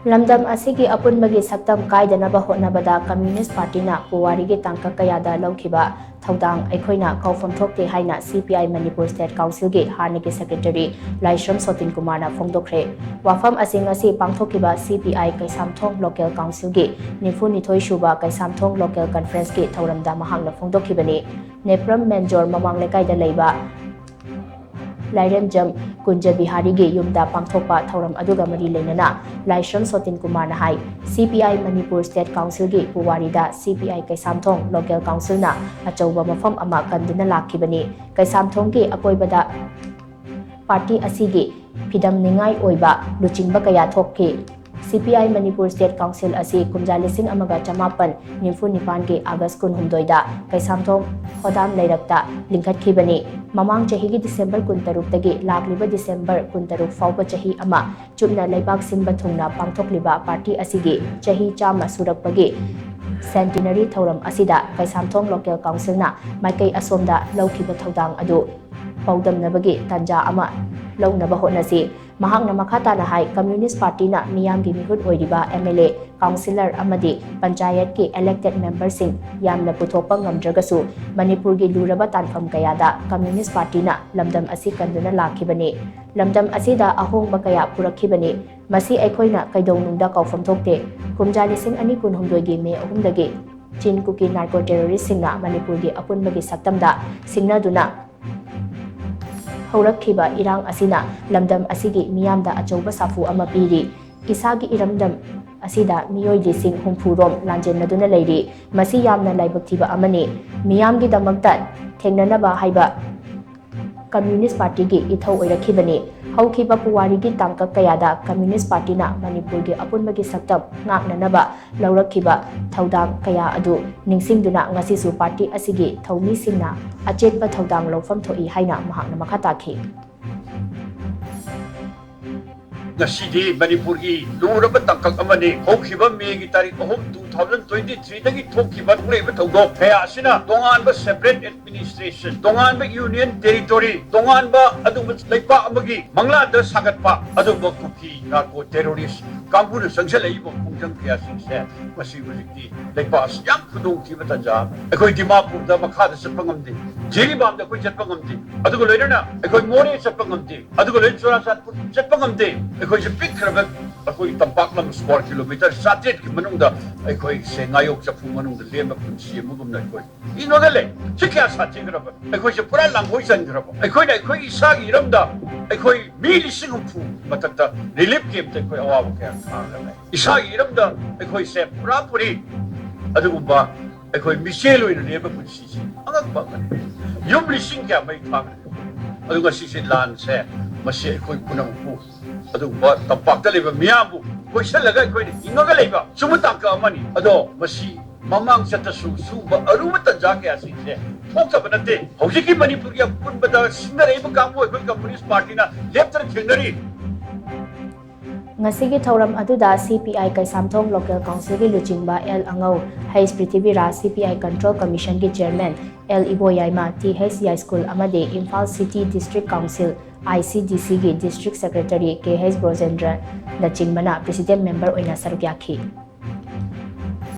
Lamdam asigi Apunbagi Saktam Kaidanaba Hotnabada Communist Party na puwari gi tangkak kayada Loukhiba Thoudang eikhoina Kaopham Thokte haina CPI Manipur State Council gi hannagi Secretary Laishram Sotinkumar na phongdokkhre wafam asing pangthokiba CPI Kaisamthong Local Council gi nifuni shuba Kaisamthong Local Conference gi thauramda mahakna phongdokhibani Nepram Menjor mamang lekaida leiba Lamdam Kunja Bihari gi yumda pangthokpa thauram aduga mari leinana Laishram Sotinkumar na hai CPI Manipur State Council gi puwari da CPI Kaisamthong Local Council na achauba mafam ama kanduna lakhibani Kaisamthong gi akoibada party asigi phidam ningai oiba luchingba kaya thokki CPI Manipur State Council asi kumjalising amaga chamapan nimfu nipan gi August 16 da Kaisamthong Hodam leirakta lingkhatkibani mamang chahi gi December 16 tagi lakliba December 16 fauba chahi ama chupna leibak simba thungna pangthokliba party asigi chahi chama surakpagi centenary thauram asida Kaisamthong Local Council na maikai asomda Loukhiba Thoudang adu paudamnabagi tanja ama launaba hotnasi mahakna makhata na hai Communist Party na miyamgi mihut oiriba MLA Councillor amadi Panchayat ki elected members sing yamna puthokpa ngamdragasu Manipur gi luraba tanfam kayada Communist Party na Lamdam asi kanduna lakhibani Lamdam asida ahongba kaya purakhibani masi eikhoina Kaidanaba Kaopham Thokte kumjalising ani kunhumdoi gi me ahumdagi chin kuki narco terrorist singna Manipur gi Apunbagi Saktamda singnaduna Haurakhiba irang asina Lamdam asigi miyamda achauba safu ama piri isagi iramdam asida miyoi lising humpurom lanjennaduna leiri masi yamna laibaktiba amani miyamgi damakta thengnanaba haiba Communist Party gi ithau oirakhibani haukhiba puwari gi tangkak kayada Communist Party na Manipur gi Apunbagi Saktam ngaknanaba laurakhiba Thoudang kaya adu ningsingduna ngasisu party asigi thaumi singna achekba Thoudang lofam thoi haina mahakna makhatakhi Nasidi Manipur gi luraba tangkak amani hokhiba megi tarik 2023 dagi thokhiba Loukhiba Thoudang kaya asina tonganba separate administration tonganba union territory tonganba aduba leipa amagi manglada sagatpa aduba kuki narco terrorist kambuna sangsalaiba phongdang kaya singse masi hujikti leipa asyam khudongthiba tanja ekhoi Dimapur da makhada satpa ngamdi Jiribam da koi chatpa ngamdi aduga loirana ekhoi More chatpa ngamdi aduga loi Churachandpur chatpa ngamdi ekhoi se pikhraba ekhoi tampak lam square kilometer 7 ki manungda ekhoi se ngayok chaphu manungda lemba punchi mugumna ekhoi inodale sikya sathi graba ekhoi se pura langoi san graba ekhoi isagi iramda ekhoi mili singumpu matakta relief camp te ekhoi awabu kya thangala isagi iramda ekhoi se pura puri adugumba ekhoi miselo ina lemba punchi si angakba yum lising kya mai thang aduga sisi lan se masi ekhoi punangpu aduba tapakta leba miyambu koisalaga ekhoi ingaga leba sumutangka amani ado masi mamang chatasu suba aruba tanja kya singse thokta banate hojiki Manipur gi Apunbada sinareba kangbo ekhoi Communist Party na leptar thengnari ngasigi thauram aduda CPI Kaisamthong Local Council gi luchingba L Angau Hais Prithivira CPI Control Commission gi Chairman L Iboyaima THCI School amade Imphal City District Council ICDC gi District Secretary KH Brojendra na chingmana President Member oina saruk yakhi